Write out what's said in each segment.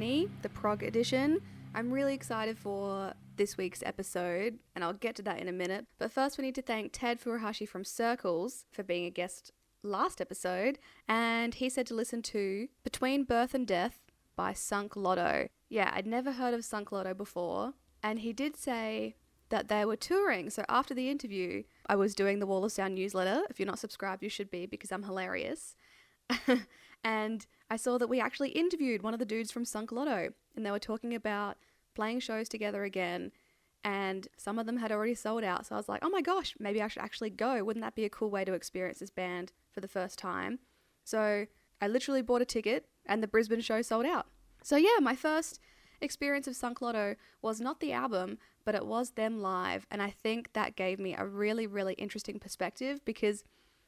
Ebony, the prog edition. I'm really excited for this week's episode, and I'll get to that in a minute. But first, we need to thank Ted Furuhashi from Circles for being a guest last episode, and he said to listen to Between Birth and Death by Sunk Lotto. Yeah, I'd never heard of Sunk Lotto before, and he did say that they were touring. So after the interview, I was doing the Wall of Sound newsletter. If you're not subscribed, you should be, because I'm hilarious. And I saw that we actually interviewed one of the dudes from Sunk Lotto, and they were talking about playing shows together again, and some of them had already sold out. So I was like, oh my gosh, maybe I should actually go. Wouldn't that be a cool way to experience this band for the first time? So I literally bought a ticket, and the Brisbane show sold out. So yeah, my first experience of Sunk Lotto was not the album, but it was them live, and I think that gave me a really, really interesting perspective, because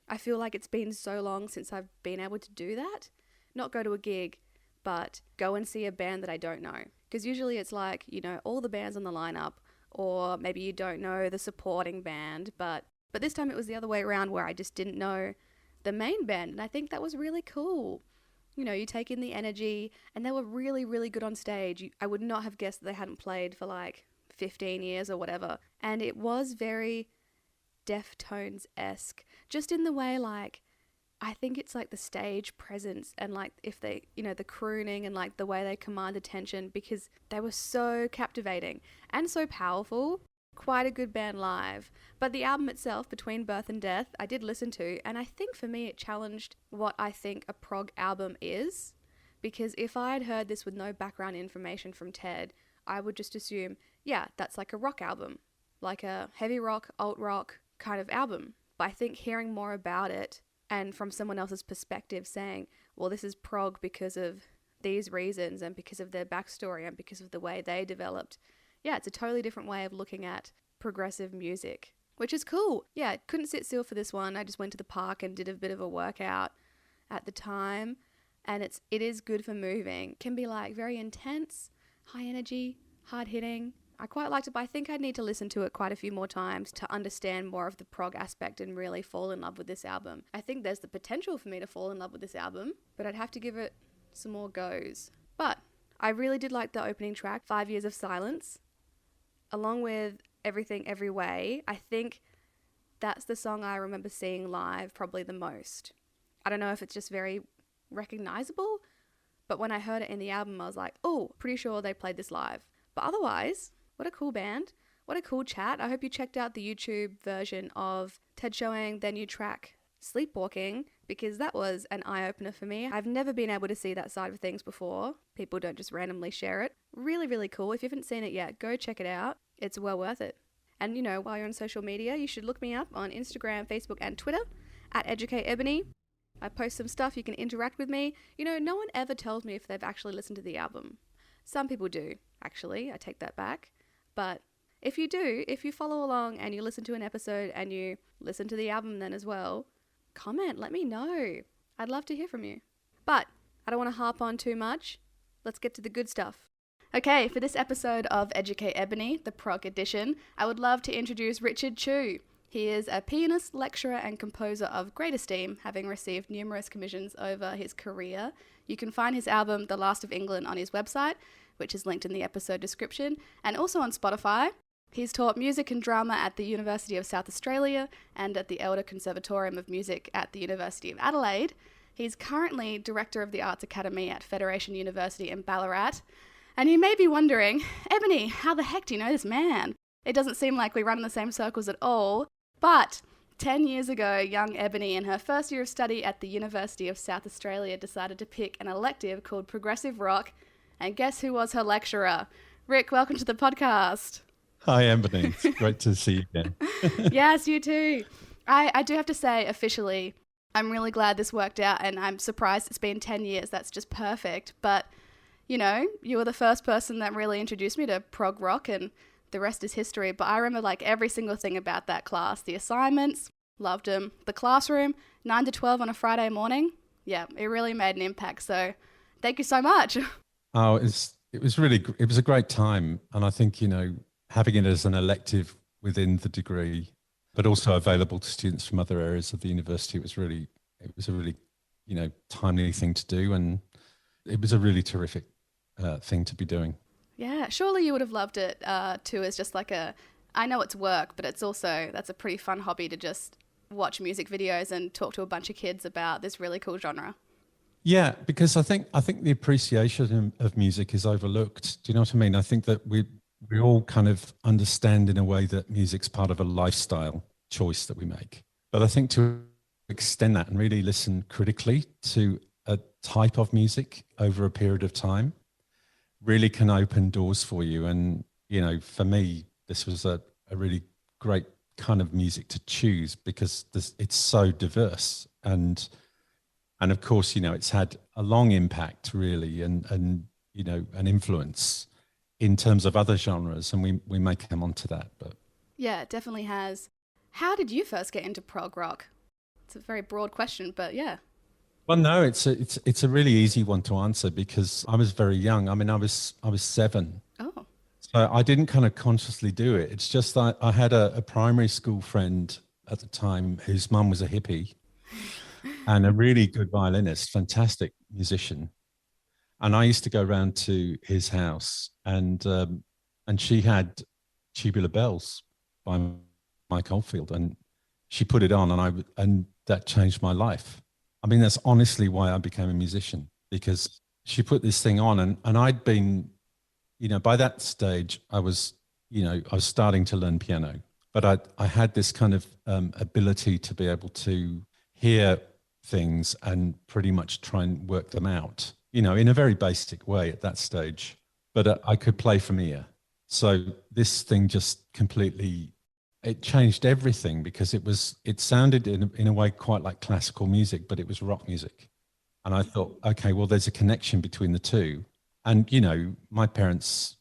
I feel like it's been so long since I've been able to do that. Not go to a gig, but go and see a band that I don't know. Because usually it's like, you know, all the bands on the lineup, or maybe you don't know the supporting band, but this time it was the other way around, where I just didn't know the main band, and I think that was really cool. You know, you take in the energy, and they were really, really good on stage. I would not have guessed that they hadn't played for like 15 years or whatever. And it was very Deftones-esque, just in the way, like, I think it's like the stage presence, and like if they, you know, the crooning, and like the way they command attention, because they were so captivating and so powerful. Quite a good band live. But the album itself, Between Birth and Death, I did listen to, and I think for me it challenged what I think a prog album is, because if I had heard this with no background information from Ted, I would just assume, yeah, that's like a rock album, like a heavy rock, alt rock kind of album. But I think hearing more about it, and from someone else's perspective saying, well, this is prog because of these reasons, and because of their backstory, and because of the way they developed, yeah, it's a totally different way of looking at progressive music, which is cool. Yeah, couldn't sit still for this one. I just went to the park and did a bit of a workout at the time, and it is good for moving. Can be like very intense, high energy, hard hitting. I quite liked it, but I think I'd need to listen to it quite a few more times to understand more of the prog aspect and really fall in love with this album. I think there's the potential for me to fall in love with this album, but I'd have to give it some more goes. But I really did like the opening track, 5 Years of Silence. Along with Everything Every Way, I think that's the song I remember seeing live probably the most. I don't know if it's just very recognizable, but when I heard it in the album, I was like, oh, pretty sure they played this live. But otherwise, what a cool band. What a cool chat. I hope you checked out the YouTube version of Ted showing their new track, Sleepwalking, because that was an eye-opener for me. I've never been able to see that side of things before. People don't just randomly share it. Really, really cool. If you haven't seen it yet, go check it out. It's well worth it. And, you know, while you're on social media, you should look me up on Instagram, Facebook, and Twitter at EducateEbony. I post some stuff. You can interact with me. You know, no one ever tells me if they've actually listened to the album. Some people do, actually. I take that back. But if you do, if you follow along and you listen to an episode and you listen to the album then as well, comment, let me know. I'd love to hear from you. But I don't want to harp on too much. Let's get to the good stuff. Okay, for this episode of Educate Ebony, the prog edition, I would love to introduce Richard Chu. He is a pianist, lecturer, and composer of great esteem, having received numerous commissions over his career. You can find his album, The Last of England, on his website, which is linked in the episode description, and also on Spotify. He's taught music and drama at the University of South Australia and at the Elder Conservatorium of Music at the University of Adelaide. He's currently Director of the Arts Academy at Federation University in Ballarat. And you may be wondering, Ebony, how the heck do you know this man? It doesn't seem like we run in the same circles at all. But 10 years ago, young Ebony, in her first year of study at the University of South Australia, decided to pick an elective called Progressive Rock. And guess who was her lecturer? Rick, welcome to the podcast. Hi, Ebony. It's great to see you again. Yes, you too. I do have to say, officially, I'm really glad this worked out, and I'm surprised it's been 10 years. That's just perfect. But, you know, you were the first person that really introduced me to prog rock, and the rest is history. But I remember like every single thing about that class. The assignments, loved them. The classroom, 9 to 12 on a Friday morning. Yeah, it really made an impact. So thank you so much. Oh, it was a great time. And I think, you know, having it as an elective within the degree, but also available to students from other areas of the university, it was a really, you know, timely thing to do. And it was a really terrific thing to be doing. Yeah, surely you would have loved it too as just like I know it's work, but it's also, that's a pretty fun hobby to just watch music videos and talk to a bunch of kids about this really cool genre. Yeah, because I think the appreciation of music is overlooked. Do you know what I mean? I think that we all kind of understand in a way that music's part of a lifestyle choice that we make. But I think to extend that and really listen critically to a type of music over a period of time really can open doors for you. And, for me, this was a really great kind of music to choose because it's so diverse. And of course, it's had a long impact really and an influence in terms of other genres. And we may come on to that. But Yeah, it definitely has. How did you first get into prog rock? It's a very broad question, but yeah. well, no, it's a really easy one to answer because I was very young. I mean, I was 7. Oh. So I didn't kind of consciously do it. It's just that I had a primary school friend at the time whose mum was a hippie and a really good violinist, fantastic musician. And I used to go around to his house, and she had Tubular Bells by Mike Oldfield, and she put it on, and that changed my life. I mean, that's honestly why I became a musician because she put this thing on, and I'd been, by that stage, I was starting to learn piano, but I had this kind of ability to be able to hear things and pretty much try and work them out, in a very basic way at that stage. But I could play from ear. So this thing just completely, it changed everything because it sounded in a way quite like classical music, but it was rock music. And I thought, okay, well, there's a connection between the two. And, my parents,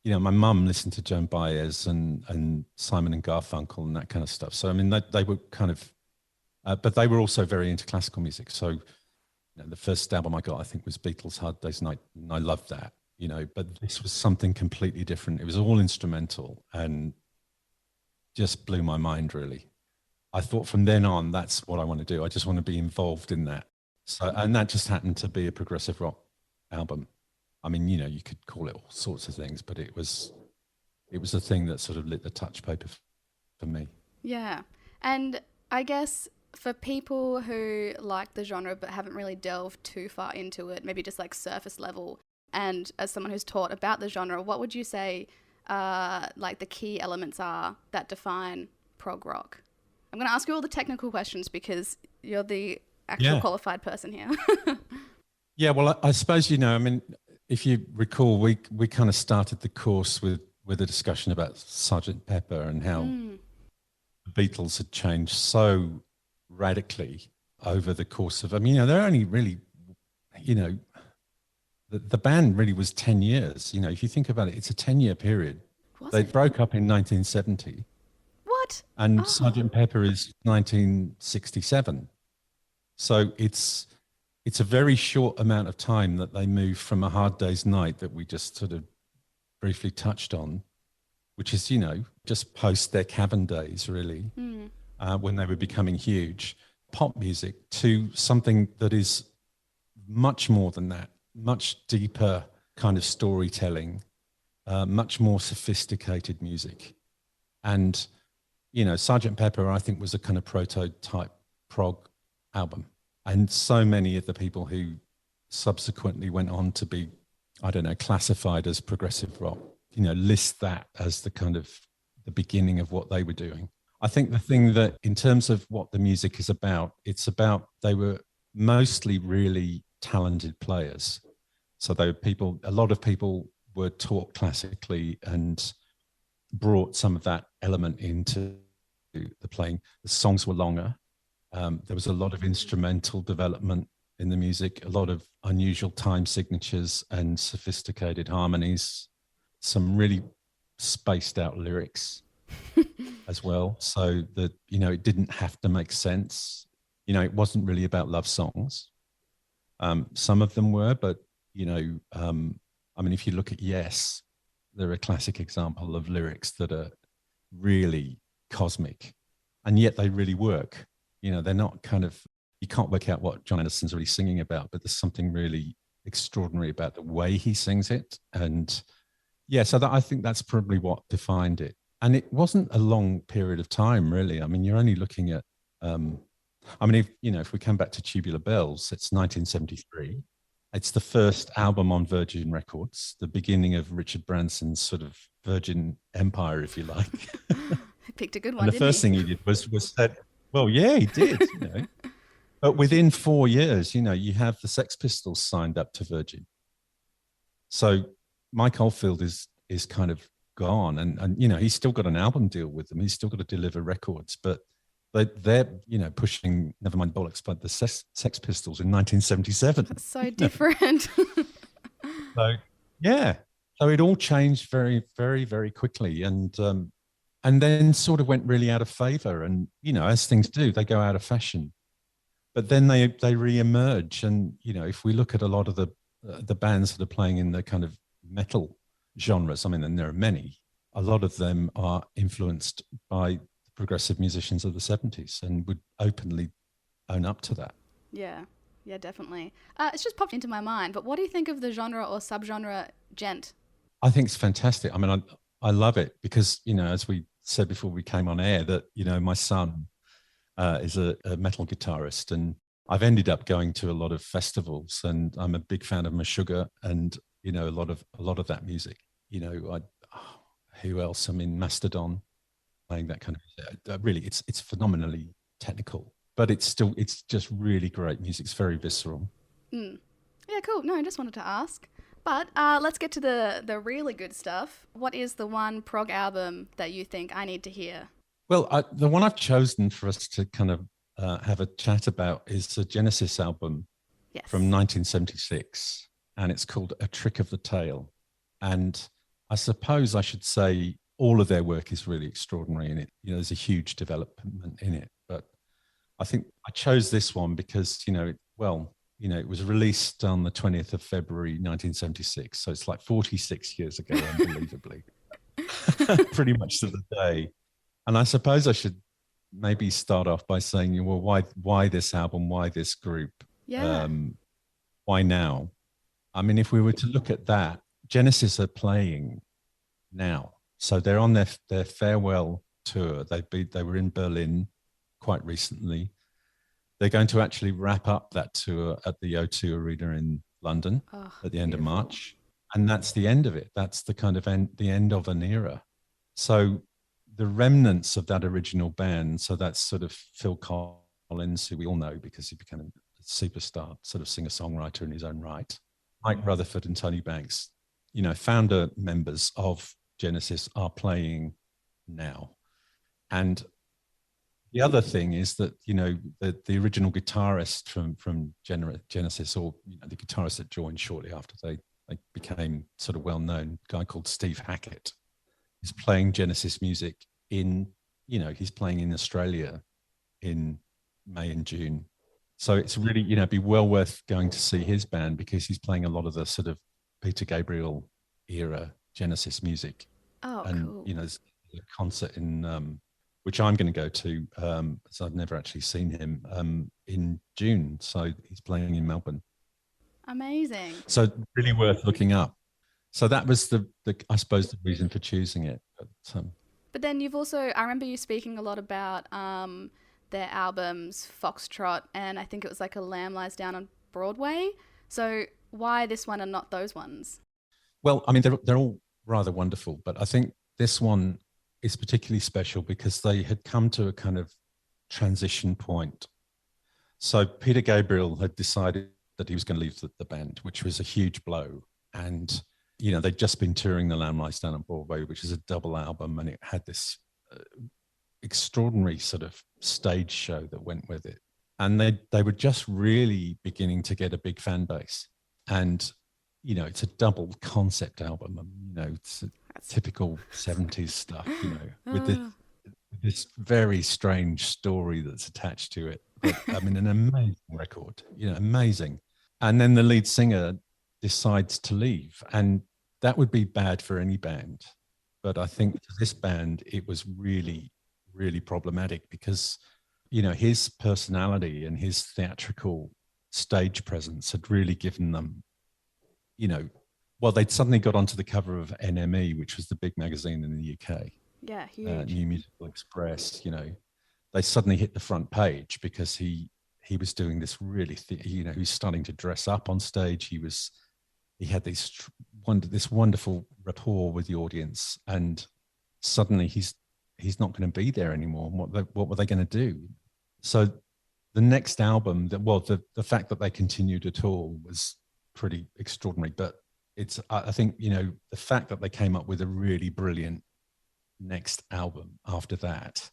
my mum listened to Joan Baez and Simon and Garfunkel and that kind of stuff. So, I mean, they were kind of, but they were also very into classical music. So, the first album I got, I think, was Beatles' Hard Day's Night, and I loved that, but this was something completely different. It was all instrumental and just blew my mind, really. I thought from then on, that's what I want to do. I just want to be involved in that. So, and that just happened to be a progressive rock album. I mean, you could call it all sorts of things, but it was a thing that sort of lit the touch paper for me. Yeah. And I guess for people who like the genre but haven't really delved too far into it, maybe just like surface level, and as someone who's taught about the genre, what would you say like the key elements are that define prog rock? I'm going to ask you all the technical questions because you're the actual qualified person here. Yeah, well, I suppose, I mean, if you recall, we kind of started the course with a discussion about Sergeant Pepper and how the Beatles had changed so radically over the course of, I mean, they're only really, the band really was 10 years. If you think about it, it's a 10-year period. Was They it? broke up in 1970 What? and Oh. Sergeant Pepper is 1967. So it's a very short amount of time that they moved from A Hard Day's Night that we just sort of briefly touched on, which is, just post their Cavern days, really, when they were becoming huge, pop music, to something that is much more than that, much deeper kind of storytelling, much more sophisticated music. And, Sergeant Pepper, I think, was a kind of prototype prog album. And so many of the people who subsequently went on to be, I don't know, classified as progressive rock, list that as the kind of the beginning of what they were doing. I think the thing that, in terms of what the music is about, it's about, they were mostly really talented players. So they were people, a lot of people were taught classically and brought some of that element into the playing. The songs were longer. There was a lot of instrumental development in the music, a lot of unusual time signatures and sophisticated harmonies, some really spaced out lyrics as well. So that, it didn't have to make sense. It wasn't really about love songs. Some of them were, but, I mean, if you look at Yes, they're a classic example of lyrics that are really cosmic, and yet they really work. They're not kind of, you can't work out what John Anderson's really singing about, but there's something really extraordinary about the way he sings it. And yeah, so that, I think that's probably what defined it. And it wasn't a long period of time, really. I mean, you're only looking at, I mean, if we come back to Tubular Bells, it's 1973. It's the first album on Virgin Records, the beginning of Richard Branson's sort of Virgin Empire, if you like. He picked a good And one, the didn't first he? thing he did was said, well, yeah, he did, But within 4 years, you have the Sex Pistols signed up to Virgin. So Mike Oldfield is kind of gone, and he's still got an album deal with them. He's still got to deliver records, but they're pushing Nevermind Bollocks by the Sex Pistols in 1977. That's so different. So yeah, so it all changed very, very, very quickly, and then sort of went really out of favor. And as things do, they go out of fashion, but then they re-emerge. And if we look at a lot of the bands that are playing in the kind of metal genres, I mean, and there are many, a lot of them are influenced by progressive musicians of the 70s and would openly own up to that. Yeah, definitely. It's just popped into my mind, but what do you think of the genre or subgenre gent? I think it's fantastic. I mean, I love it because, as we said before we came on air, that, my son is a metal guitarist, and I've ended up going to a lot of festivals, and I'm a big fan of Meshuggah and, a lot of that music. Who else? I mean, Mastodon, playing that kind of really, it's phenomenally technical, but it's just really great music. It's very visceral. Mm. Yeah, cool. No, I just wanted to ask. But let's get to the really good stuff. What is the one prog album that you think I need to hear? Well, the one I've chosen for us to kind of have a chat about is the Genesis album Yes. from 1976, and it's called A Trick of the Tail. And I suppose I should say all of their work is really extraordinary in it. There's a huge development in it, but I think I chose this one because, it was released on the 20th of February, 1976. So it's like 46 years ago, unbelievably, pretty much to the day. And I suppose I should maybe start off by saying, well, why this album? Why this group? Yeah. Why now? I mean, if we were to look at that, Genesis are playing now. So they're on their farewell tour. They were in Berlin quite recently. They're going to actually wrap up that tour at the O2 Arena in London at the end of March. And that's the end of it. That's the kind of the end of an era. So the remnants of that original band, so that's sort of Phil Collins, who we all know because he became a superstar, sort of singer-songwriter in his own right. Mike Rutherford and Tony Banks, founder members of Genesis are playing now. And the other thing is that, the original guitarist from Genesis, or the guitarist that joined shortly after they became sort of well-known, a guy called Steve Hackett, is playing Genesis music he's playing in Australia in May and June. So it's really, be well worth going to see his band because he's playing a lot of the sort of Peter Gabriel era Genesis music. Oh, and, cool. There's a concert in, which I'm going to go to, so I've never actually seen him, in June. So he's playing in Melbourne. Amazing. So really worth looking up. So that was the I suppose the reason for choosing it. But then you've also, I remember you speaking a lot about their albums, Foxtrot, and I think it was like A Lamb Lies Down on Broadway. So why this one and not those ones? Well, I mean, they're all rather wonderful, but I think this one is particularly special because they had come to a kind of transition point. So Peter Gabriel had decided that he was going to leave the band, which was a huge blow. And they'd just been touring The Lamb Lies Down on Broadway, which is a double album, and it had this extraordinary sort of stage show that went with it. And they were just really beginning to get a big fan base. And, it's a double concept album. It's typical 70s stuff, with this very strange story that's attached to it. But, I mean, an amazing record, amazing. And then the lead singer decides to leave, and that would be bad for any band. But I think for this band, it was really, really problematic because, his personality and his theatrical stage presence had really given them you know, well, they'd suddenly got onto the cover of NME, which was the big magazine in the UK, Yeah, huge. New Musical Express. They suddenly hit the front page because he was doing this really, he was starting to dress up on stage. He had this wonderful rapport with the audience, and suddenly he's not going to be there anymore. What were they going to do? So the next album, the fact that they continued at all was pretty extraordinary. But I think, the fact that they came up with a really brilliant next album after that.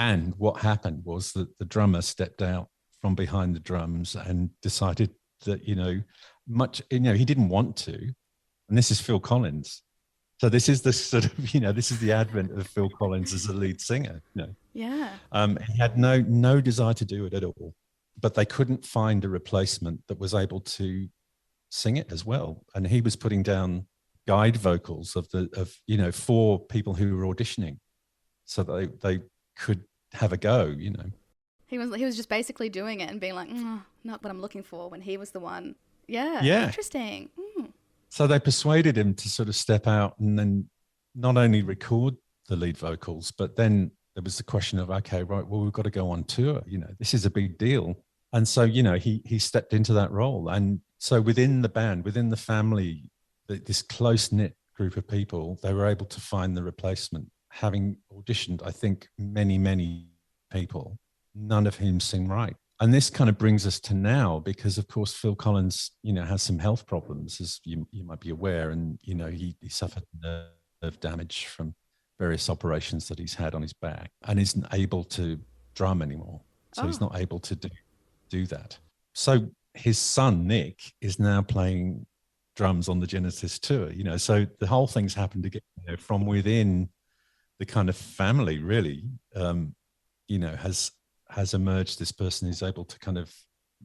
And what happened was that the drummer stepped out from behind the drums and decided that, he didn't want to. And this is Phil Collins. So this is the sort of, this is the advent of Phil Collins as a lead singer. Yeah. He had no desire to do it at all, but they couldn't find a replacement that was able to sing it as well. And he was putting down guide vocals of 4 people who were auditioning, so that they could have a go. He was just basically doing it and being like, not what I'm looking for, when he was the one. Yeah. Interesting. So they persuaded him to sort of step out and then not only record the lead vocals, but then there was the question of, okay, right, well, we've got to go on tour. This is a big deal. And so, he stepped into that role. And so within the band, within the family, this close-knit group of people, they were able to find the replacement, having auditioned, I think, many, many people, none of whom sing right. And this kind of brings us to now, because of course Phil Collins, has some health problems, as you might be aware, and he suffered nerve damage from various operations that he's had on his back, and isn't able to drum anymore. So he's not able to do that. So his son Nick is now playing drums on the Genesis tour. So the whole thing's happened again, from within the kind of family, really. Has emerged this person who's able to kind of,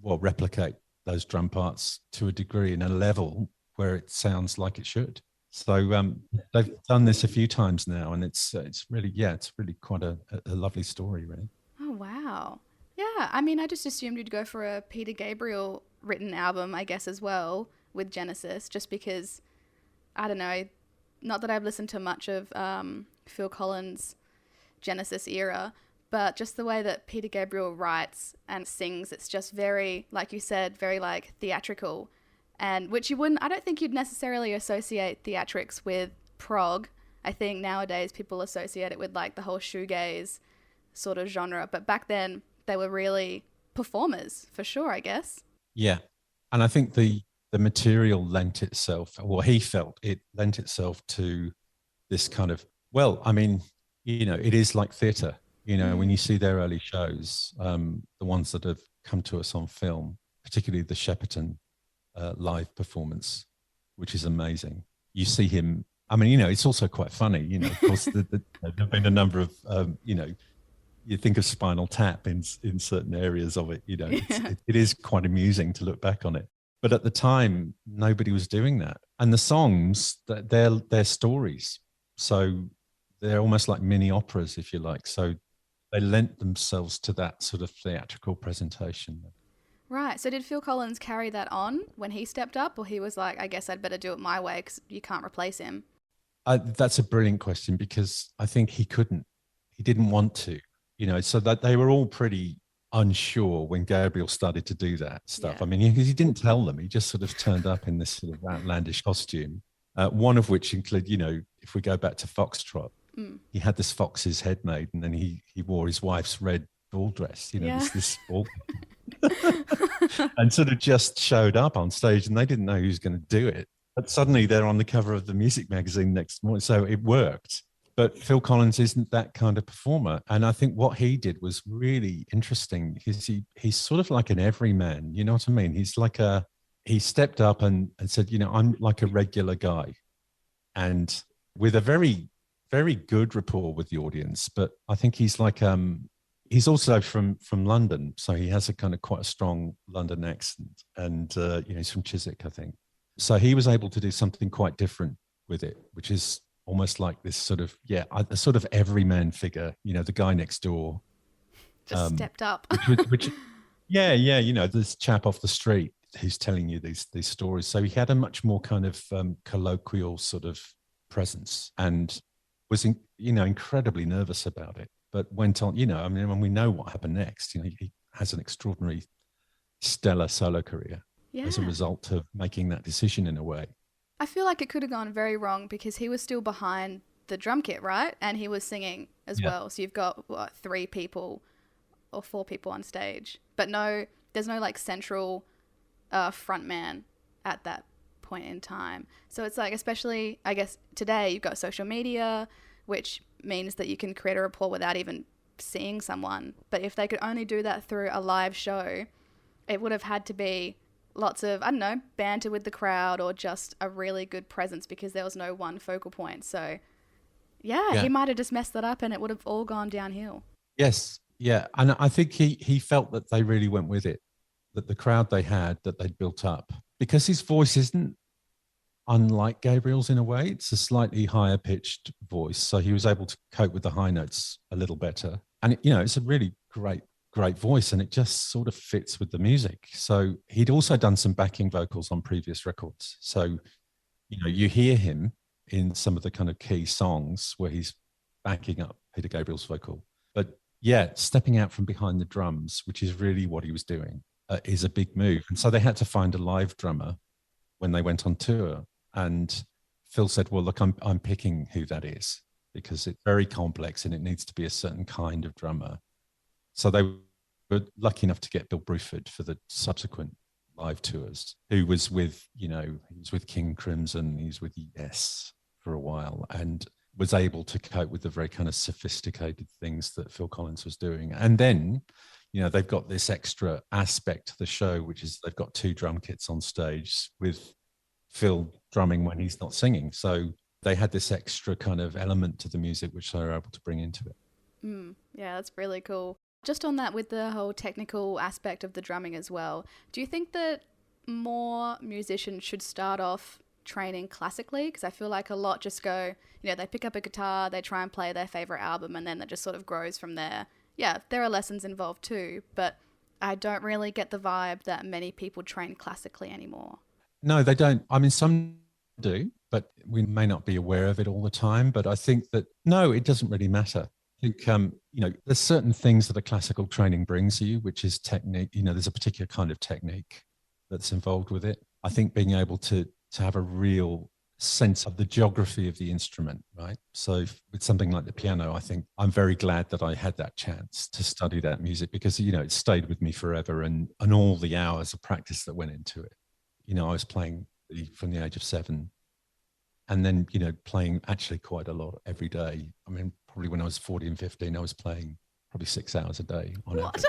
replicate those drum parts to a degree in a level where it sounds like it should. So they've done this a few times now, and it's really quite a lovely story, really. Oh, wow. Yeah, I mean, I just assumed you'd go for a Peter Gabriel written album, I guess, as well, with Genesis, just because, I don't know, not that I've listened to much of Phil Collins' Genesis era, but just the way that Peter Gabriel writes and sings, it's just very, like you said, very like theatrical, and which I don't think you'd necessarily associate theatrics with prog. I think nowadays people associate it with like the whole shoegaze sort of genre, but back then they were really performers for sure, I guess. Yeah. And I think the material lent itself, or he felt it lent itself to this kind of, it is like theatre. When you see their early shows, the ones that have come to us on film, particularly the Shepperton live performance, which is amazing. You see him, it's also quite funny, of course, there have been a number of, you think of Spinal Tap in certain areas of it, it is quite amusing to look back on it. But at the time, nobody was doing that. And the songs, they're stories. So they're almost like mini operas, if you like. So they lent themselves to that sort of theatrical presentation. Right. So did Phil Collins carry that on when he stepped up, or he was like, I guess I'd better do it my way because you can't replace him? That's a brilliant question, because I think he couldn't. He didn't want to, so that they were all pretty unsure when Gabriel started to do that stuff. Yeah. He didn't tell them. He just sort of turned up in this sort of outlandish costume, one of which include, if we go back to Foxtrot, he had this fox's head made, and then he wore his wife's red ball dress, this ball, and sort of just showed up on stage, and they didn't know who was going to do it. But suddenly they're on the cover of the music magazine next morning, so it worked. But Phil Collins isn't that kind of performer, and I think what he did was really interesting, because he's sort of like an everyman. You know what I mean? He stepped up and said, I'm like a regular guy, and with a very, very good rapport with the audience. But I think he's like, he's also from London, so he has a kind of quite a strong London accent, and he's from Chiswick, I think. So he was able to do something quite different with it, which is almost like this sort of, a sort of everyman figure, the guy next door. Just stepped up. which this chap off the street who's telling you these stories. So he had a much more kind of colloquial sort of presence, and was incredibly nervous about it, but went on. I mean, when we know what happened next, he has an extraordinary, stellar solo career as a Yeah. result of making that decision in a way. I feel like it could have gone very wrong because he was still behind the drum kit, right? And he was singing as Yeah. well. So you've got what, 3 people or 4 people on stage, but no, there's no like central front man at that point in time. So it's like, especially I guess today you've got social media, which means that you can create a rapport without even seeing someone. But if they could only do that through a live show, it would have had to be lots of, I don't know, banter with the crowd or just a really good presence because there was no one focal point. So yeah, he might have just messed that up and it would have all gone downhill. Yes. Yeah. And I think he felt that they really went with it, that the crowd they had, that they'd built up, because his voice isn't unlike Gabriel's in a way. It's a slightly higher pitched voice. So he was able to cope with the high notes a little better. And, it's a really great voice, and it just sort of fits with the music. So he'd also done some backing vocals on previous records. So, you hear him in some of the kind of key songs where he's backing up Peter Gabriel's vocal. But yeah, stepping out from behind the drums, which is really what he was doing, is a big move. And so they had to find a live drummer when they went on tour. And Phil said, well, look, I'm picking who that is because it's very complex and it needs to be a certain kind of drummer. So they were lucky enough to get Bill Bruford for the subsequent live tours, who was with, he was with King Crimson, he was with Yes for a while, and was able to cope with the very kind of sophisticated things that Phil Collins was doing. And then, they've got this extra aspect to the show, which is they've got 2 drum kits on stage with Phil drumming when he's not singing. So they had this extra kind of element to the music, which they were able to bring into it. Yeah, that's really cool. Just on that, with the whole technical aspect of the drumming as well, do you think that more musicians should start off training classically? Because I feel like a lot just go, they pick up a guitar, they try and play their favorite album, and then it just sort of grows from there. Yeah, there are lessons involved too, but I don't really get the vibe that many people train classically anymore. No, they don't. I mean, some do, but we may not be aware of it all the time. But I think that, no, it doesn't really matter. I think, there's certain things that a classical training brings you, which is technique. There's a particular kind of technique that's involved with it. I think being able to have a real sense of the geography of the instrument, right? So with something like the piano, I think I'm very glad that I had that chance to study that music because, it stayed with me forever, and all the hours of practice that went into it. I was playing from the age of 7, and then, playing actually quite a lot every day. I mean, probably when I was 14 and 15, I was playing probably 6 hours a day on average,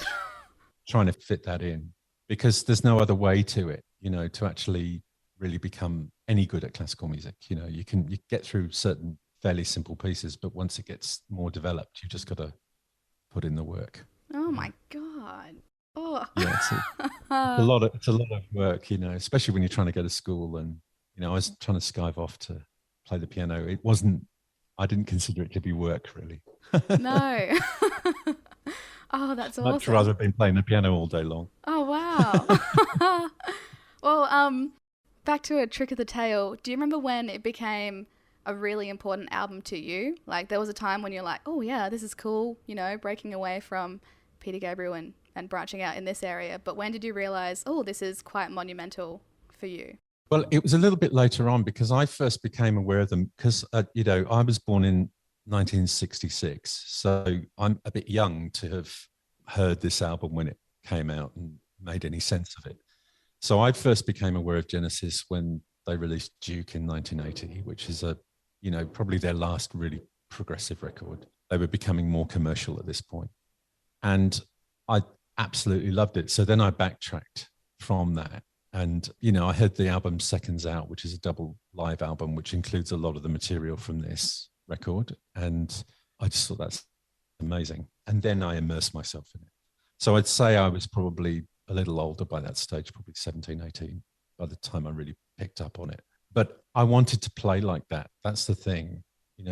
trying to fit that in, because there's no other way to it, to actually really become any good at classical music. You get through certain fairly simple pieces, but once it gets more developed, you just got to put in the work. Oh my God. Oh. Yeah, it's a lot of work, especially when you're trying to go to school. And, I was trying to skive off to play the piano. I didn't consider it to be work, really. No. Oh, that's awesome. Much rather have been playing the piano all day long. Oh, wow. Well, back to a trick of the tail. Do you remember when it became a really important album to you? Like, there was a time when you're like, oh, yeah, this is cool, breaking away from Peter Gabriel and branching out in this area. But when did you realize, oh, this is quite monumental for you? Well, it was a little bit later on, because I first became aware of them because, I was born in 1966. So I'm a bit young to have heard this album when it came out and made any sense of it. So I first became aware of Genesis when they released Duke in 1980, which is probably their last really progressive record. They were becoming more commercial at this point. And I absolutely loved it. So then I backtracked from that. And, I heard the album Seconds Out, which is a double live album, which includes a lot of the material from this record. And I just thought that's amazing. And then I immersed myself in it. So I'd say I was probably a little older by that stage, probably 17, 18, by the time I really picked up on it. But I wanted to play like that. That's the thing.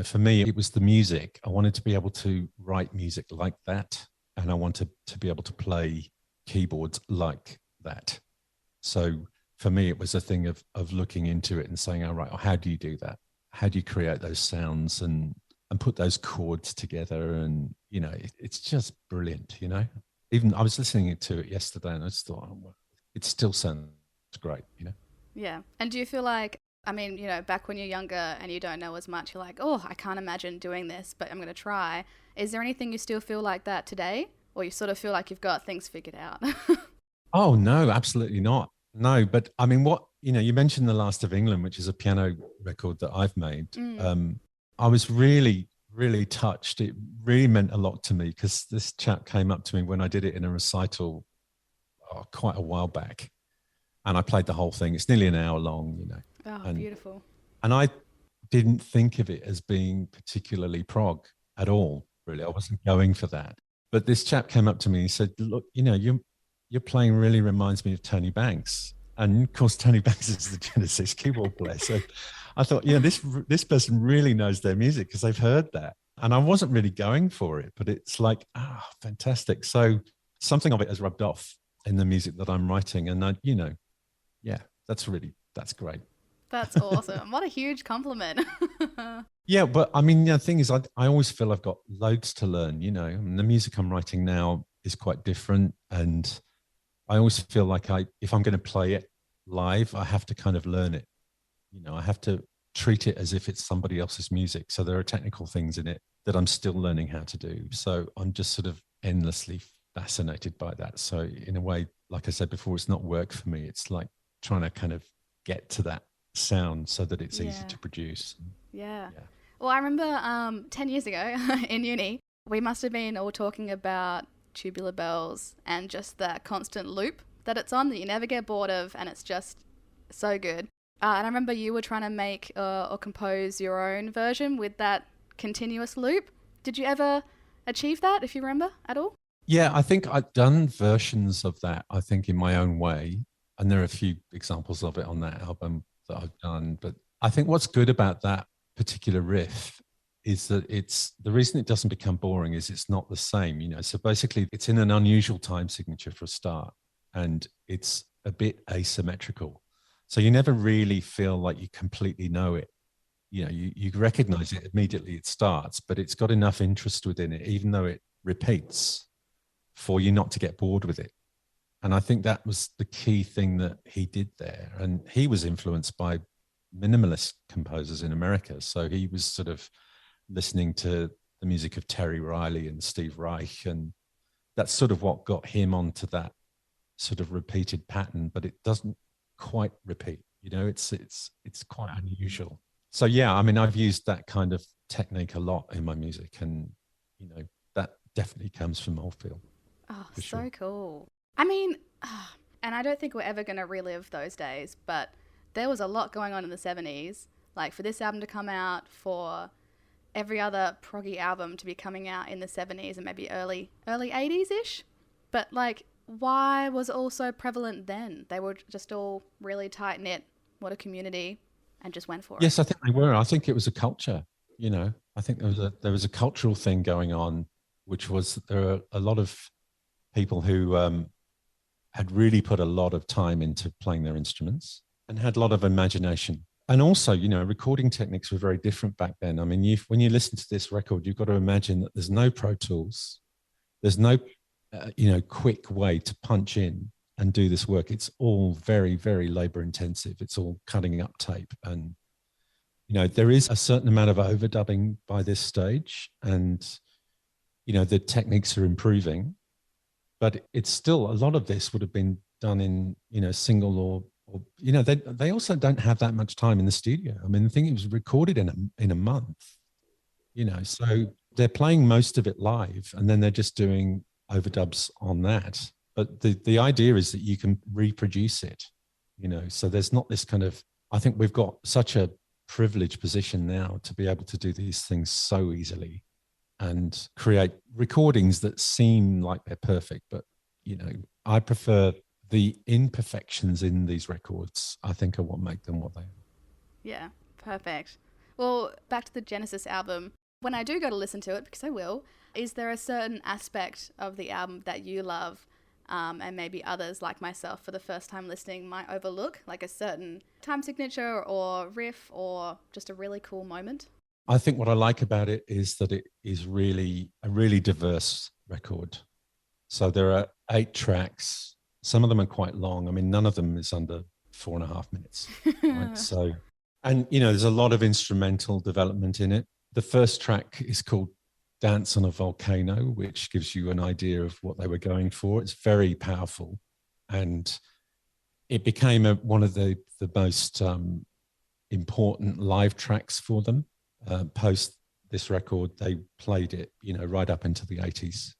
For me, it was the music. I wanted to be able to write music like that. And I wanted to be able to play keyboards like that. So for me, it was a thing of looking into it and saying, all right, well, how do you do that? How do you create those sounds and put those chords together? And it's just brilliant. Even I was listening to it yesterday, and I just thought, oh, well, it still sounds great. Yeah. And do you feel like, I mean, back when you're younger and you don't know as much, you're like, oh, I can't imagine doing this, but I'm going to try. Is there anything you still feel like that today? Or you sort of feel like you've got things figured out? Oh no, absolutely not. No, but I mean, you mentioned The Last of England, which is a piano record that I've made. Mm. I was really, really touched. It really meant a lot to me because this chap came up to me when I did it in a recital quite a while back, and I played the whole thing. It's nearly an hour long. Oh, and beautiful. and I didn't think of it as being particularly prog at all. Really, I wasn't going for that. But this chap came up to me and he said, "Look, your playing really reminds me of Tony Banks." And of course, Tony Banks is the Genesis keyboard player. So I thought, this person really knows their music because they've heard that. And I wasn't really going for it, but it's like, fantastic. So something of it has rubbed off in the music that I'm writing. And yeah, that's great. That's awesome. What a huge compliment. Yeah, but I mean, the thing is, I always feel I've got loads to learn. And the music I'm writing now is quite different, and I always feel like if I'm going to play it live, I have to kind of learn it. I have to treat it as if it's somebody else's music. So there are technical things in it that I'm still learning how to do. So I'm just sort of endlessly fascinated by that. So in a way, like I said before, it's not work for me. It's like trying to kind of get to that sound so that it's easy Yeah. to produce. Yeah. Yeah. Well, I remember 10 years ago in uni, we must have been all talking about tubular bells and just that constant loop that it's on that you never get bored of, and it's just so good. And I remember you were trying to make or compose your own version with that continuous loop. Did you ever achieve that, if you remember at all? Yeah, I think I've done versions of that, I think, in my own way. And there are a few examples of it on that album that I've done. But I think what's good about that particular riff is that it's the reason it doesn't become boring is it's not the same. So basically it's in an unusual time signature for a start, and it's a bit asymmetrical. So you never really feel like you completely know it. You recognize it immediately it starts, but it's got enough interest within it, even though it repeats, for you not to get bored with it. And I think that was the key thing that he did there. And he was influenced by minimalist composers in America. So he was sort of listening to the music of Terry Riley and Steve Reich. And that's sort of what got him onto that sort of repeated pattern, but it doesn't quite repeat. It's quite unusual. So yeah, I mean, I've used that kind of technique a lot in my music, and that definitely comes from Oldfield. Oh, For so sure. cool. I mean, and I don't think we're ever going to relive those days, but there was a lot going on in the 70s. Like for this album to come out, for every other proggy album to be coming out in the 70s and maybe early 80s ish. But like, why was it all so prevalent then? They were just all really tight knit. What a community, and just went for it. Yes, I think they were. I think it was a culture. I think there was a cultural thing going on, which was that there were a lot of people who had really put a lot of time into playing their instruments and had a lot of imagination. And also, recording techniques were very different back then. I mean, when you listen to this record, you've got to imagine that there's no Pro Tools, there's no, quick way to punch in and do this work. It's all very, very labor intensive. It's all cutting up tape, and there is a certain amount of overdubbing by this stage, and the techniques are improving, but it's still a lot of this would have been done in single or they also don't have that much time in the studio. I mean, the thing, it was recorded in a month, so they're playing most of it live, and then they're just doing overdubs on that. But the idea is that you can reproduce it, so there's not this kind of, I think we've got such a privileged position now to be able to do these things so easily and create recordings that seem like they're perfect. But, I prefer the imperfections in these records, I think, are what make them what they are. Yeah, perfect. Well, back to the Genesis album. When I do go to listen to it, because I will, is there a certain aspect of the album that you love and maybe others like myself for the first time listening might overlook, like a certain time signature or riff or just a really cool moment? I think what I like about it is that it is really a really diverse record. So there are 8 tracks. Some of them are quite long. I mean, none of them is under 4.5 minutes, right? So, and there's a lot of instrumental development in it. The first track is called Dance on a Volcano, which gives you an idea of what they were going for. It's very powerful. And it became one of the most important live tracks for them. Post this record, they played it, right up into the 80s.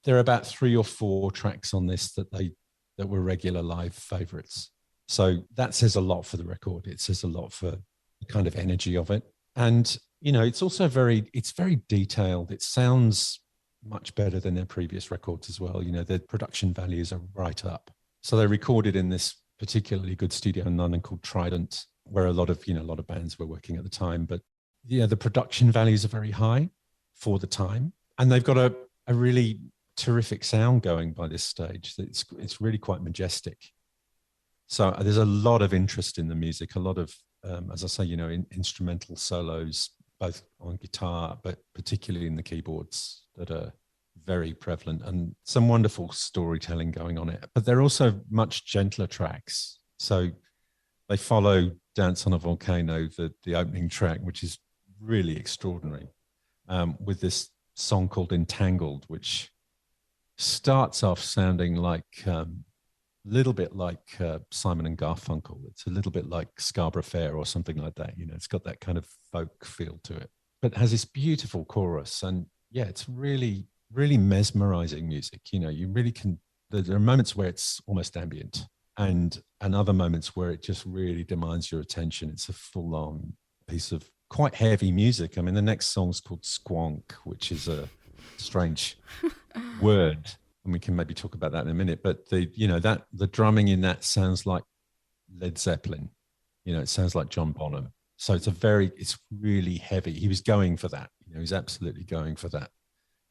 There are about 3 or 4 tracks on this that were regular live favorites. So that says a lot for the record. It says a lot for the kind of energy of it. And, it's also very detailed. It sounds much better than their previous records as well. Their production values are right up. So they recorded in this particularly good studio in London called Trident, where a lot of bands were working at the time. But yeah, the production values are very high for the time. And they've got a really terrific sound going by this stage. It's really quite majestic. So there's a lot of interest in the music, a lot of, as I say, instrumental solos, both on guitar, but particularly in the keyboards that are very prevalent, and some wonderful storytelling going on it. But they're also much gentler tracks. So they follow Dance on a Volcano, the opening track, which is really extraordinary, with this song called Entangled, which starts off sounding like a little bit like Simon and Garfunkel. It's a little bit like Scarborough Fair or something like that. It's got that kind of folk feel to it, but it has this beautiful chorus. And yeah, it's really, really mesmerizing music. You really can, there are moments where it's almost ambient and other moments where it just really demands your attention. It's a full on piece of quite heavy music. I mean, the next song's called Squonk, which is a strange word, and we can maybe talk about that in a minute. But the drumming in that sounds like Led Zeppelin. It sounds like John Bonham. So it's really heavy. He was going for that. He was absolutely going for that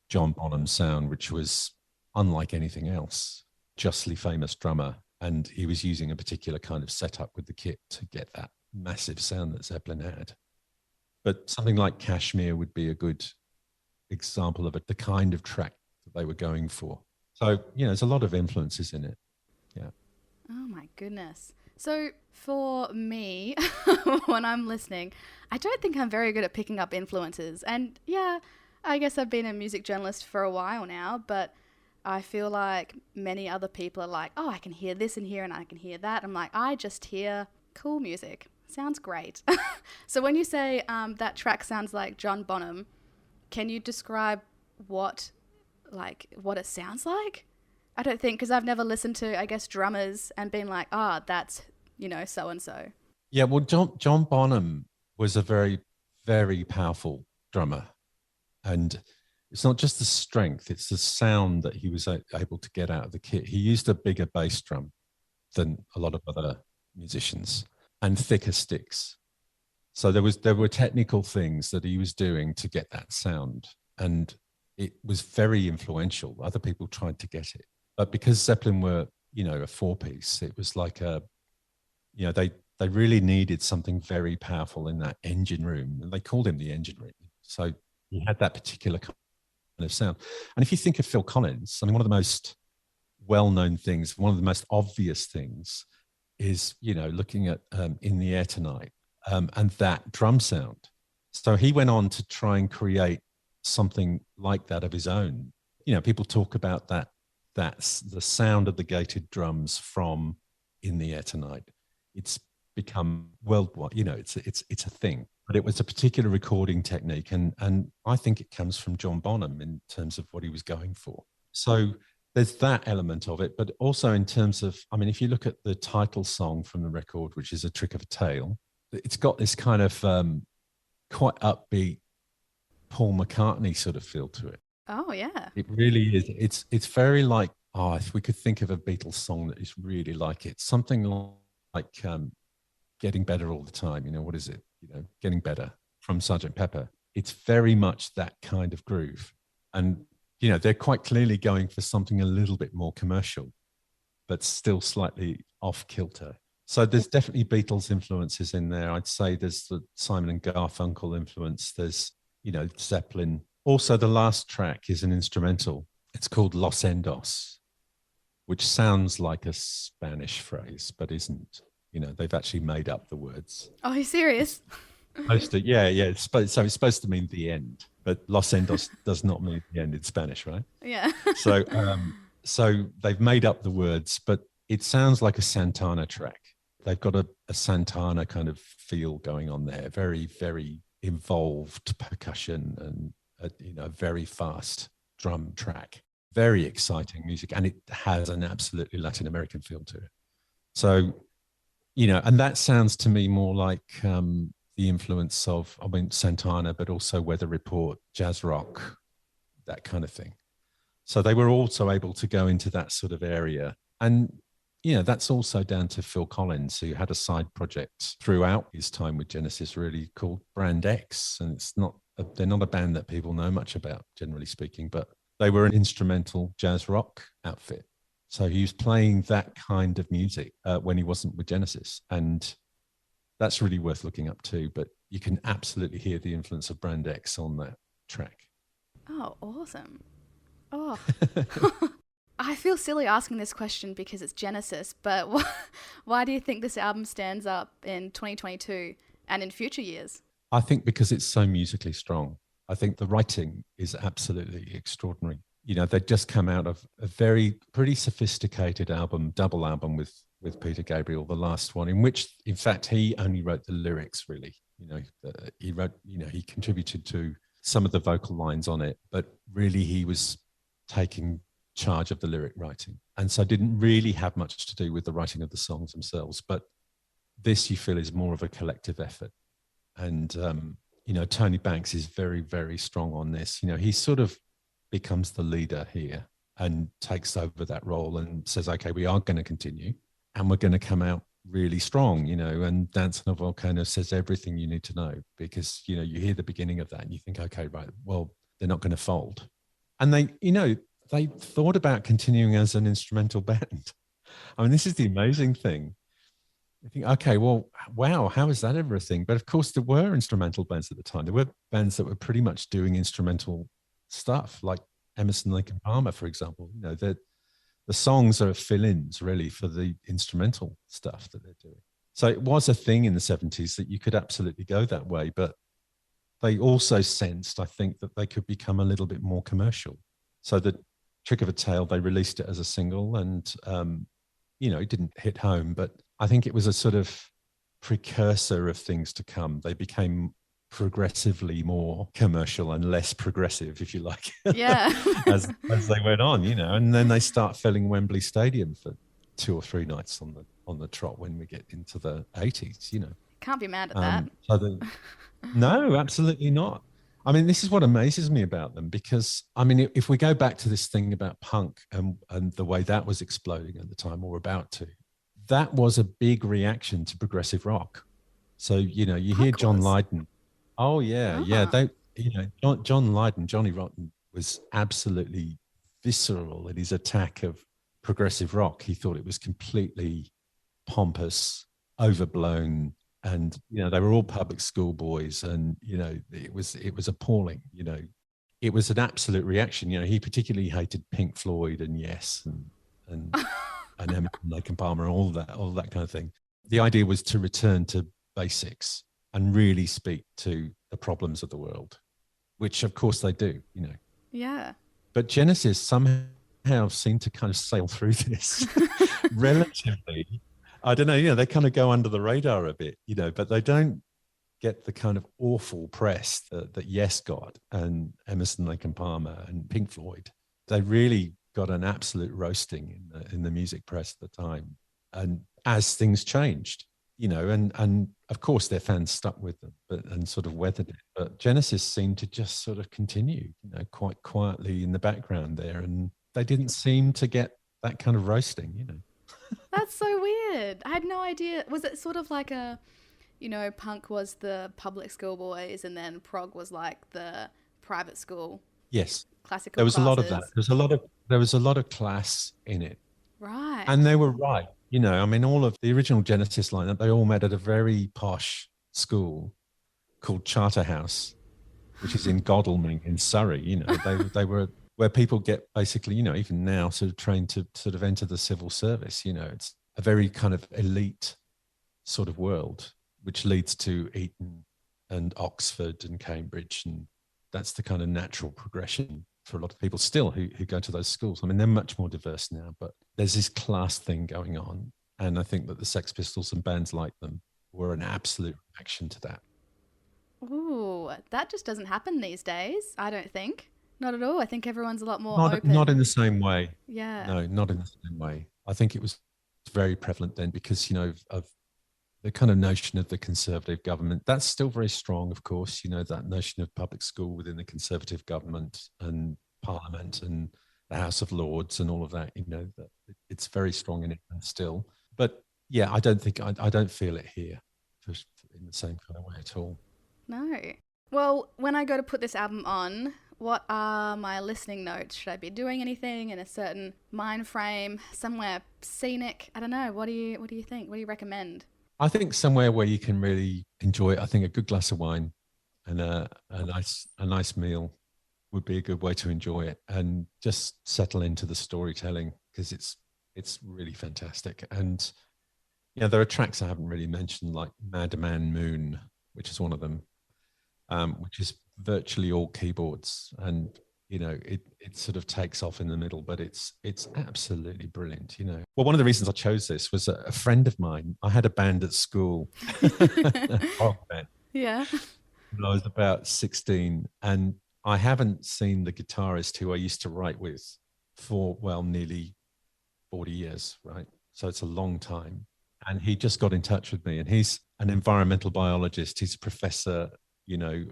John Bonham sound, which was unlike anything else. Justly famous drummer, and he was using a particular kind of setup with the kit to get that massive sound that Zeppelin had. But something like Kashmir would be a good example of the kind of track that they were going for. So, there's a lot of influences in it. Yeah. Oh my goodness. So for me, when I'm listening, I don't think I'm very good at picking up influences. And yeah, I guess I've been a music journalist for a while now, but I feel like many other people are like, oh, I can hear this in here and I can hear that. I'm like, I just hear cool music. Sounds great. So when you say that track sounds like John Bonham, can you describe what it sounds like? I don't think, because I've never listened to, I guess, drummers and been like, that's, so and so. Yeah, well, John Bonham was a very, very powerful drummer. And it's not just the strength, it's the sound that he was able to get out of the kit. He used a bigger bass drum than a lot of other musicians and thicker sticks. So there were technical things that he was doing to get that sound. And it was very influential. Other people tried to get it. But because Zeppelin were, a 4-piece, it was like they really needed something very powerful in that engine room. And they called him the engine room. So he had that particular kind of sound. And if you think of Phil Collins, I mean, one of the most well-known things, one of the most obvious things is, looking at In the Air Tonight and that drum sound. So he went on to try and create something like that of his own. People talk about that's the sound of the gated drums from In the Air Tonight. It's become worldwide, it's a thing. But it was a particular recording technique, and I think it comes from John Bonham in terms of what he was going for. So there's that element of it, but also in terms of, I mean, if you look at the title song from the record, which is A Trick of a Tale, it's got this kind of quite upbeat Paul McCartney sort of feel to it. Oh yeah. It really is. It's very like, if we could think of a Beatles song that is really like it, something like Getting Better All the Time. What is it? Getting Better from Sgt. Pepper. It's very much that kind of groove. And, they're quite clearly going for something a little bit more commercial. but still slightly off kilter. So there's definitely Beatles influences in there. I'd say there's the Simon and Garfunkel influence. There's, Zeppelin. Also, the last track is an instrumental. It's called Los Endos, which sounds like a Spanish phrase, but isn't. They've actually made up the words. Oh, are you serious? Supposed to, yeah. So it's supposed to mean the end, but Los Endos does not mean the end in Spanish, right? Yeah. So they've made up the words, but it sounds like a Santana track. They've got a Santana kind of feel going on there, very, very involved percussion and a very fast drum track. Very exciting music, and it has an absolutely Latin American feel to it. So, and that sounds to me more like the influence of, Santana, but also Weather Report, jazz rock, that kind of thing. So they were also able to go into that sort of area. And, that's also down to Phil Collins, who had a side project throughout his time with Genesis, really called Brand X. And they're not a band that people know much about, generally speaking, but they were an instrumental jazz rock outfit. So he was playing that kind of music when he wasn't with Genesis. And that's really worth looking up too. But you can absolutely hear the influence of Brand X on that track. Oh, awesome. Oh. I feel silly asking this question because it's Genesis, but why do you think this album stands up in 2022 and in future years? I think because it's so musically strong. I think the writing is absolutely extraordinary. They'd just come out of a pretty sophisticated double album with Peter Gabriel, the last one, in which, in fact, he only wrote the lyrics, really. He contributed to some of the vocal lines on it, but really he was taking charge of the lyric writing. And so didn't really have much to do with the writing of the songs themselves. But this, you feel, is more of a collective effort. And, Tony Banks is very, very strong on this. He sort of becomes the leader here and takes over that role and says, okay, we are going to continue and we're going to come out really strong, and Dance on a Volcano says everything you need to know because, you hear the beginning of that and you think, okay, right, well, they're not going to fold. And they thought about continuing as an instrumental band. This is the amazing thing. I think, okay, well, wow, how is that ever a thing? But of course, there were instrumental bands at the time. There were bands that were pretty much doing instrumental stuff, like Emerson, Lake and Palmer, for example. The songs are fill-ins, really, for the instrumental stuff that they're doing. So it was a thing in the 70s that you could absolutely go that way. But they also sensed, I think, that they could become a little bit more commercial. So the Trick of a Tale, they released it as a single and, it didn't hit home, but I think it was a sort of precursor of things to come. They became progressively more commercial and less progressive, if you like, yeah. as they went on, and then they start filling Wembley Stadium for 2 or 3 nights on the trot when we get into the 80s, Can't be mad at that. No, absolutely not. This is what amazes me about them because, if we go back to this thing about punk and the way that was exploding at the time or about to, that was a big reaction to progressive rock. So, you hear John Lydon. Oh, yeah, yeah. John Lydon, Johnny Rotten was absolutely visceral in his attack of progressive rock. He thought it was completely pompous, overblown, and they were all public school boys, and it was appalling. It was an absolute reaction. He particularly hated Pink Floyd and Yes and Emerson, Lake and Palmer, all that kind of thing. The idea was to return to basics and really speak to the problems of the world, which of course they do. Yeah. But Genesis somehow seemed to kind of sail through this relatively. I don't know, they kind of go under the radar a bit, but they don't get the kind of awful press that Yes got and Emerson, Lake and Palmer and Pink Floyd. They really got an absolute roasting in the music press at the time. And as things changed, and of course their fans stuck with them and sort of weathered it. But Genesis seemed to just sort of continue, quite quietly in the background there. And they didn't seem to get that kind of roasting, That's so weird. I had no idea. Was it sort of like punk was the public school boys and then prog was like the private school? Yes. Classical There was classes. a lot of that. There was a lot of class in it. Right. And they were right. You know, I mean, all of the original Genesis lineup, they all met at a very posh school called Charterhouse, which is in Godalming in Surrey. You know, they were where people get basically, you know, even now sort of trained to sort of enter the civil service. You know, it's a very kind of elite sort of world, which leads to Eton and Oxford and Cambridge. And that's the kind of natural progression for a lot of people still who go to those schools. I mean, they're much more diverse now, but there's this class thing going on. And I think that the Sex Pistols and bands like them were an absolute reaction to that. Ooh, that just doesn't happen these days, I don't think. Not at all. I think everyone's a lot more Not open. in the same way. Yeah. No, not in the same way. I think it was very prevalent then because, you know, of the kind of notion of the conservative government. That's still very strong, of course, you know, that notion of public school within the conservative government and parliament and the House of Lords and all of that, you know, that it's very strong in it still. But yeah, I don't feel it here in the same kind of way at all. No. Well, when I go to put this album on, what are my listening notes? Should I be doing anything in a certain mind frame, somewhere scenic? I don't know. What do you think? What do you recommend? I think somewhere where you can really enjoy it. I think a good glass of wine and a nice meal would be a good way to enjoy it and just settle into the storytelling because it's really fantastic. And yeah, there are tracks I haven't really mentioned like Madman Moon, which is one of them, which is virtually all keyboards, and you know it sort of takes off in the middle, but it's absolutely brilliant. You know, well, one of the reasons I chose this was a friend of mine. I had a band at school, a prog band, Yeah. when I was about 16, and I haven't seen the guitarist who I used to write with for well nearly 40 years, right? So it's a long time. And he just got in touch with me, and he's an environmental biologist. He's a professor, you know,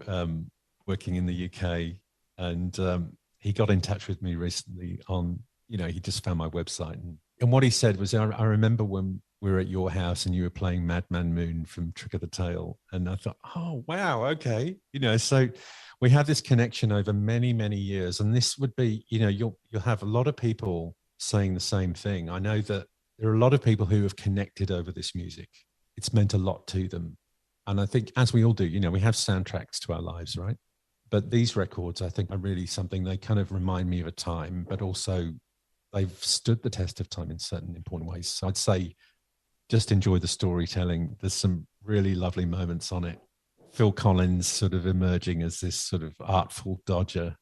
working in the UK. And he got in touch with me recently on, you know, he just found my website. And what he said was, I remember when we were at your house and you were playing Madman Moon from Trick of the Tail. And I thought, oh, wow, okay. You know, so we have this connection over many, many years. And this would be, you know, you'll have a lot of people saying the same thing. I know that there are a lot of people who have connected over this music. It's meant a lot to them. And I think, as we all do, you know, we have soundtracks to our lives, right? But these records, I think, are really something. They kind of remind me of a time, but also they've stood the test of time in certain important ways. So I'd say just enjoy the storytelling. There's some really lovely moments on it. Phil Collins sort of emerging as this sort of artful dodger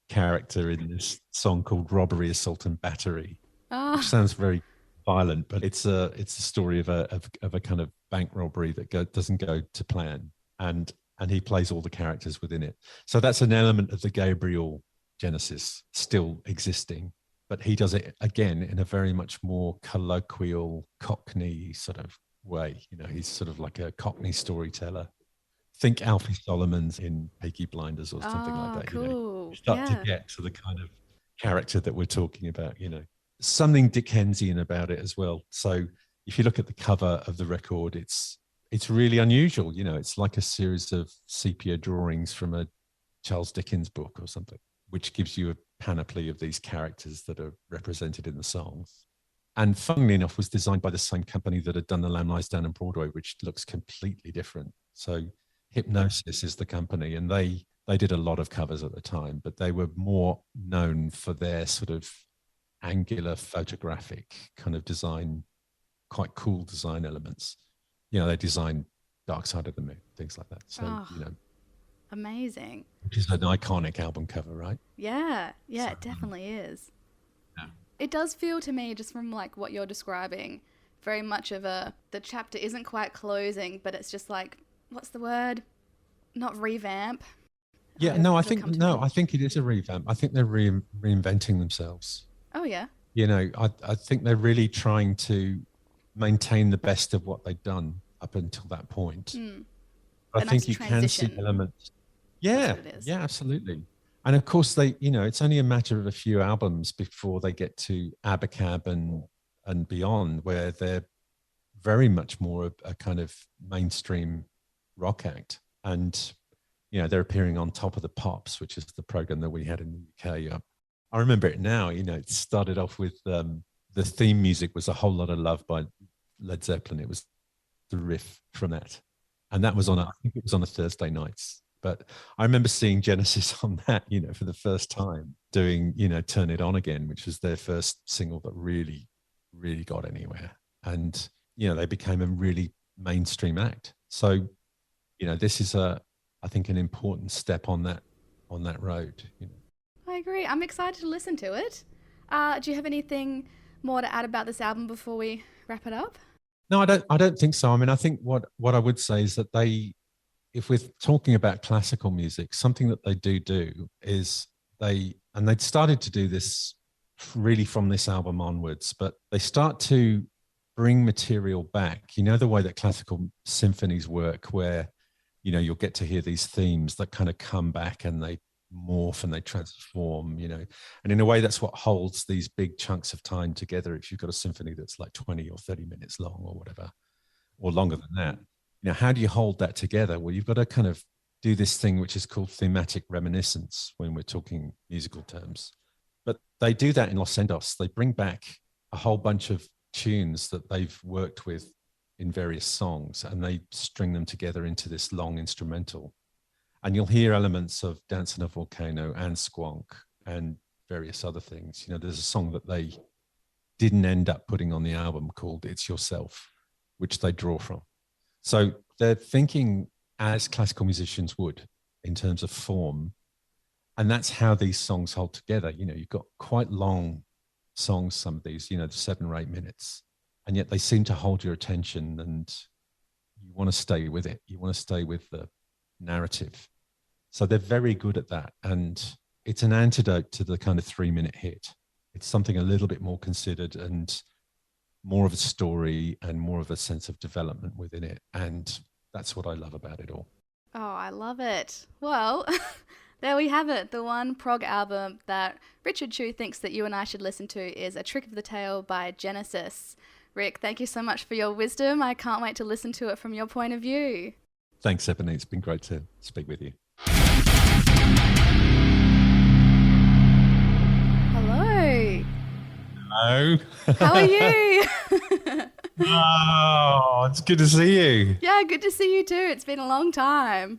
character in this song called Robbery, Assault and Battery, which Ah. sounds very violent, but it's a story of a kind of bank robbery that doesn't go to plan, and he plays all the characters within it. So that's an element of the Gabriel Genesis still existing, but he does it again in a very much more colloquial Cockney sort of way. You know, he's sort of like a Cockney storyteller. Think Alfie Solomon's in Peaky Blinders or something like Oh, that. You know, you cool. start to Yeah. get to the kind of character that we're talking about. You know, something Dickensian about it as well. So if you look at the cover of the record, it's really unusual. You know, it's like a series of sepia drawings from a Charles Dickens book or something, which gives you a panoply of these characters that are represented in the songs. And funnily enough, was designed by the same company that had done The Lamb Lies Down on Broadway, which looks completely different. So Hypnosis is the company, and they did a lot of covers at the time, but they were more known for their sort of angular photographic kind of design, quite cool design elements. You know, they designed Dark Side of the Moon, things like that. So, Oh, you know, amazing. which is an iconic album cover, right? Yeah. Yeah, So, it definitely is. yeah. It does feel to me, just from like what you're describing, very much of a the chapter isn't quite closing, but it's just like, what's the word? Not revamp. Yeah, It'll, no, it'll come to I me. think it is a revamp. I think they're reinventing themselves. Oh yeah. You know, I think they're really trying to maintain the best of what they've done up until that point. Hmm. I A nice think you can see transition. elements. That's Yeah, what it is. yeah, absolutely. And of course, they, you know, it's only a matter of a few albums before they get to Abacab and beyond, where they're very much more a kind of mainstream rock act. And you know, they're appearing on Top of the Pops, which is the program that we had in the UK. I remember it now. You know, it started off with the the theme music was A Whole Lot of Love by Led Zeppelin. It was the riff from that. And that was on, I think it was on a Thursday nights. But I remember seeing Genesis on that, for the first time doing, Turn It On Again, which was their first single that really, really got anywhere. And, they became a really mainstream act. So, this is I think an important step on that road. I agree. I'm excited to listen to it. Do you have anything more to add about this album before we wrap it up? No, I don't think so. I mean, I think what I would say is that if we're talking about classical music, something that they do is they'd started to do this really from this album onwards, but they start to bring material back. The way that classical symphonies work, where, you'll get to hear these themes that kind of come back and they morph and they transform, and in a way that's what holds these big chunks of time together. If you've got a symphony that's like 20 or 30 minutes long or whatever, or longer than that, how do you hold that together? Well, you've got to kind of do this thing which is called thematic reminiscence when we're talking musical terms. But they do that in Los Endos. They bring back a whole bunch of tunes that they've worked with in various songs, and they string them together into this long instrumental. And you'll hear elements of Dance on a Volcano and Squonk and various other things. There's a song that they didn't end up putting on the album called It's Yourself, which they draw from. So they're thinking as classical musicians would in terms of form. And that's how these songs hold together. You've got quite long songs, some of these, 7 or 8 minutes, and yet they seem to hold your attention, and you want to stay with it. You want to stay with the narrative. So they're very good at that. And it's an antidote to the kind of 3-minute hit. It's something a little bit more considered and more of a story and more of a sense of development within it. And that's what I love about it all. Oh, I love it. Well, there we have it. The one prog album that Richard Chu thinks that you and I should listen to is A Trick of the Tail by Genesis. Rick, thank you so much for your wisdom. I can't wait to listen to it from your point of view. Thanks, Ebony. It's been great to speak with you. Hello. Hello. How are you? Oh, it's good to see you. Yeah, good to see you too. It's been a long time.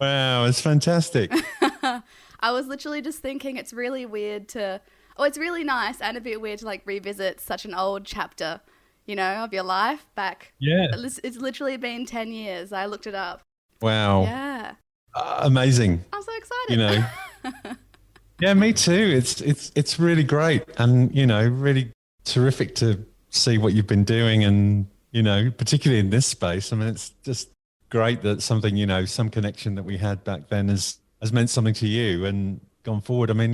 Wow, it's fantastic. I was literally just thinking it's really weird it's really nice and a bit weird to revisit such an old chapter, of your life back. Yeah. It's literally been 10 years. I looked it up. Wow. Yeah. Amazing. I'm so excited. Yeah, me too. It's really great, and really terrific to see what you've been doing, and particularly in this space. I mean, it's just great that something some connection that we had back then has meant something to you and gone forward. I mean,